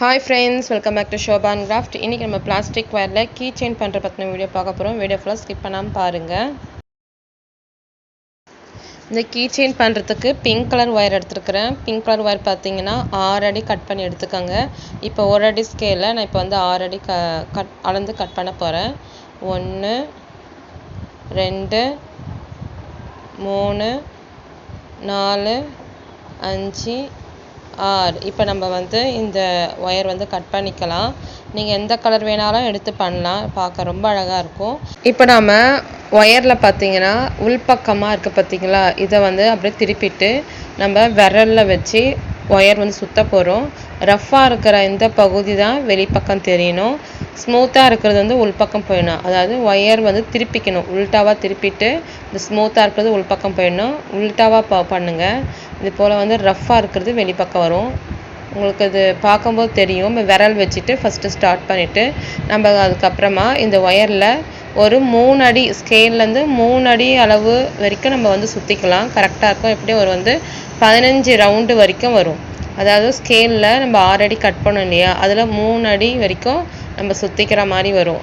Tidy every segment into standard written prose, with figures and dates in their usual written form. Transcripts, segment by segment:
Hi friends, welcome back to Shoba and Craft. இன்னைக்கு நம்ம plastic wireல keychain பண்ற பத்தின வீடியோ பார்க்க போறோம். வீடியோ ஃபுல்லா ஸ்கிப் பண்ணாம பாருங்க. இந்த keychain பண்றதுக்கு pink color wire எடுத்துக்கறேன். pink color wire பாத்தீங்கன்னா 6 அடி கட் பண்ணி எடுத்துக்கங்க. இப்போ 1 அடி ஸ்கேல்ல நான் இப்போ வந்து 6 அடி அளந்து கட் பண்ண போறேன். 1 2 3 4 5 6 இப்போ நம்ம வந்து இந்த ஒயர் வந்து கட் பண்ணிக்கலாம். நீங்கள் எந்த கலர் வேணாலும் எடுத்து பண்ணலாம். பார்க்க ரொம்ப அழகாக இருக்கும். இப்போ நம்ம ஒயரில் பார்த்தீங்கன்னா உள்பக்கமாக இருக்குது பார்த்தீங்களா, இதை வந்து அப்படியே திருப்பிட்டு நம்ம விரலில் வச்சு ஒயர் வந்து சுற்ற போகிறோம். ரஃப்பாக இருக்கிற இந்த பகுதி தான் வெளிப்பக்கம் தெரியணும், ஸ்மூத்தாக இருக்கிறது வந்து உள்பக்கம் போயிடணும். அதாவது ஒயர் வந்து திருப்பிக்கணும், உள்டாவாக திருப்பிட்டு இந்த ஸ்மூத்தாக இருக்கிறது உள்பக்கம் போயிடணும். உள்டாவாக பண்ணுங்கள். இது போல் வந்து ரஃப்பாக இருக்கிறது வெளிப்பக்கம் வரும். உங்களுக்கு இது பார்க்கும்போது தெரியும். விரல் வச்சுட்டு ஃபஸ்ட்டு ஸ்டார்ட் பண்ணிவிட்டு நம்ம அதுக்கப்புறமா இந்த ஒயரில் ஒரு 3 அடி ஸ்கேல்லேருந்து 3 அடி அளவு வரைக்கும் நம்ம வந்து சுற்றிக்கலாம். கரெக்டாக இருக்கும். எப்படியும் ஒரு வந்து 15 ரவுண்டு வரைக்கும் வரும். அதாவது ஸ்கேலில் நம்ம 6 அடி கட் பண்ணோம் இல்லையா, அதில் 3 அடி வரைக்கும் நம்ம சுற்றிக்கிற மாதிரி வரும்.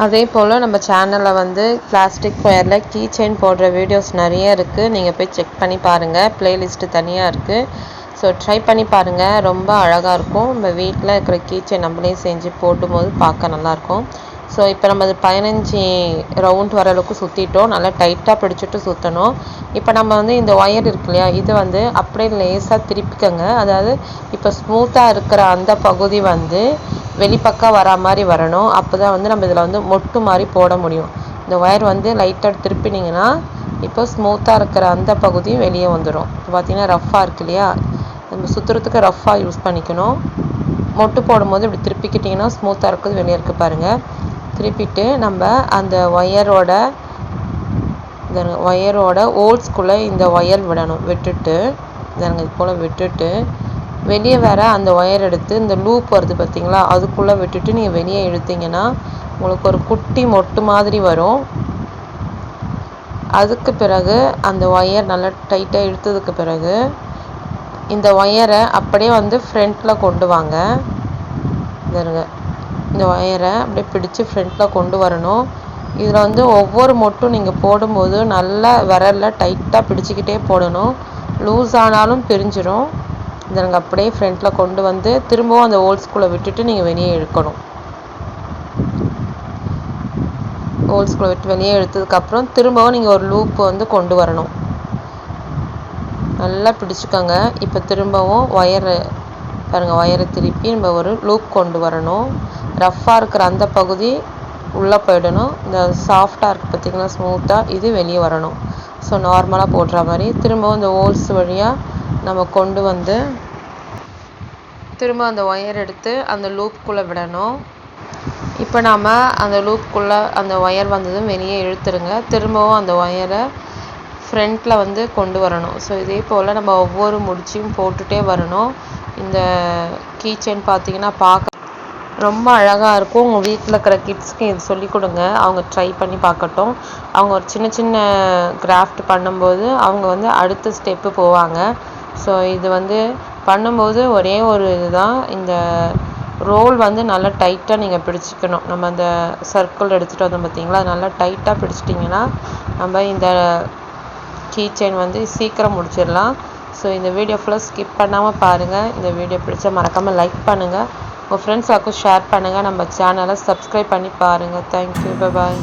அதே போல் நம்ம சேனலில் வந்து பிளாஸ்டிக் ஒயரில் கீச்செயின் போடுற வீடியோஸ் நிறைய இருக்குது. நீங்கள் போய் செக் பண்ணி பாருங்கள். ப்ளேலிஸ்ட்டு தனியாக இருக்குது. ஸோ ட்ரை பண்ணி பாருங்கள். ரொம்ப அழகாக இருக்கும். நம்ம வீட்டில் இருக்கிற கீச்செயின் நம்மளே செஞ்சு போடும்போது பார்க்க நல்லாயிருக்கும். ஸோ இப்போ நம்ம அது 15 ரவுண்ட் வர அளவுக்கு சுற்றிட்டோம். நல்லா டைட்டாக பிடிச்சிட்டு சுற்றணும். இப்போ நம்ம வந்து இந்த ஒயர் இருக்கு இல்லையா, இது வந்து அப்படியே லேசாக திருப்பிக்கங்க. அதாவது இப்போ ஸ்மூத்தாக இருக்கிற அந்த பகுதி வந்து வெளிப்பக்கம் வரா மாதிரி வரணும். அப்போ தான் வந்து நம்ம இதில் வந்து மொட்டு மாதிரி போட முடியும். இந்த ஒயர் வந்து லைட்டாக திருப்பினீங்கன்னா இப்போ ஸ்மூத்தாக இருக்கிற அந்த பகுதி வெளியே வந்துடும். இப்போ பார்த்தீங்கன்னா ரஃப்பாக இருக்கு இல்லையா, நம்ம சுற்றுறதுக்கு ரஃப்பாக யூஸ் பண்ணிக்கணும். மொட்டு போடும்போது இப்படி திருப்பிக்கிட்டிங்கன்னா ஸ்மூத்தாக இருக்குது, வெளியே இருக்குது பாருங்கள். திருப்பிட்டு நம்ம அந்த ஒயரோட ஹோல்ஸ்குள்ளே இந்த ஒயர் விடணும். விட்டுட்டு இது போல் விட்டுட்டு வெளியே வேற அந்த ஒயர் எடுத்து இந்த லூப் வருது பார்த்தீங்களா, அதுக்குள்ளே விட்டுட்டு நீங்கள் வெளியே இழுத்தீங்கன்னா உங்களுக்கு ஒரு குட்டி மொட்டு மாதிரி வரும். அதுக்கு பிறகு அந்த ஒயர் நல்லா டைட்டாக இழுத்ததுக்கு பிறகு இந்த ஒயரை அப்படியே வந்து ஃப்ரண்ட்டில் கொண்டு வாங்க. இந்த ஒயரை அப்படியே பிடிச்சி ஃப்ரண்ட்டில் கொண்டு வரணும். இதில் வந்து ஒவ்வொரு மொட்டும் நீங்கள் போடும்போது நல்லா விரலில் டைட்டாக பிடிச்சிக்கிட்டே போடணும். லூஸ் ஆனாலும் பிரிஞ்சிடும். இதை நாங்கள் அப்படியே ஃப்ரண்ட்டில் கொண்டு வந்து திரும்பவும் அந்த ஹோல்ஸ்குள்ளே விட்டுட்டு நீங்கள் வெளியே இழுக்கணும். ஹோல்ஸ்குள்ளே விட்டு வெளியே இழுத்ததுக்கப்புறம் திரும்பவும் நீங்கள் ஒரு லூப் வந்து கொண்டு வரணும். நல்லா பிடிச்சிக்கோங்க. இப்போ திரும்பவும் ஒயரை திருப்பி நம்ம ஒரு லூப் கொண்டு வரணும். ரஃப்பாக இருக்கிற அந்த பகுதி உள்ளே போயிடணும். இந்த சாஃப்டாக இருக்குது பார்த்திங்கன்னா ஸ்மூத்தாக, இது வெளியே வரணும். ஸோ நார்மலாக போடுற மாதிரி திரும்பவும் இந்த ஹோல்ஸ் வழியாக நம்ம கொண்டு வந்து திரும்ப அந்த ஒயர் எடுத்து அந்த லூப்புக்குள்ளே விடணும். இப்போ நாம் அந்த லூப்புக்குள்ளே அந்த ஒயர் வந்ததும் வெளியே இழுத்துருங்க. திரும்பவும் அந்த ஒயரை ஃப்ரண்ட்டில் வந்து கொண்டு வரணும். ஸோ இதே போல் நம்ம ஒவ்வொரு முடிச்சையும் போட்டுகிட்டே வரணும். இந்த கீச்செயின் பார்த்திங்கன்னா பார்க்க ரொம்ப அழகாக இருக்கும். உங்கள் வீட்டில் இருக்கிற கிட்ஸ்க்கு இது சொல்லிக் கொடுங்க. அவங்க ட்ரை பண்ணி பார்க்கட்டும். அவங்க ஒரு சின்ன சின்ன கிராஃப்ட் பண்ணும்போது அவங்க வந்து அடுத்த ஸ்டெப்பு போவாங்க. ஸோ இது வந்து பண்ணும்போது ஒரே ஒரு இதுதான், இந்த ரோல் வந்து நல்லா டைட்டாக நீங்கள் பிடிச்சிக்கணும். நம்ம அந்த சர்க்கிள் எடுத்துகிட்டு வந்தோம் பார்த்தீங்களா, அது நல்லா டைட்டாக பிடிச்சிட்டிங்கன்னா நம்ம இந்த கீச்செயின் வந்து சீக்கிரம் முடிச்சிடலாம். ஸோ இந்த வீடியோ ஃபுல்லாக ஸ்கிப் பண்ணாமல் பாருங்கள். இந்த வீடியோ பிடிச்சா மறக்காமல் லைக் பண்ணுங்கள். உங்கள் ஃப்ரெண்ட்ஸாக்கும் ஷேர் பண்ணுங்கள். நம்ம சேனலை சப்ஸ்கிரைப் பண்ணி பாருங்கள். தேங்க்யூ, பாய்.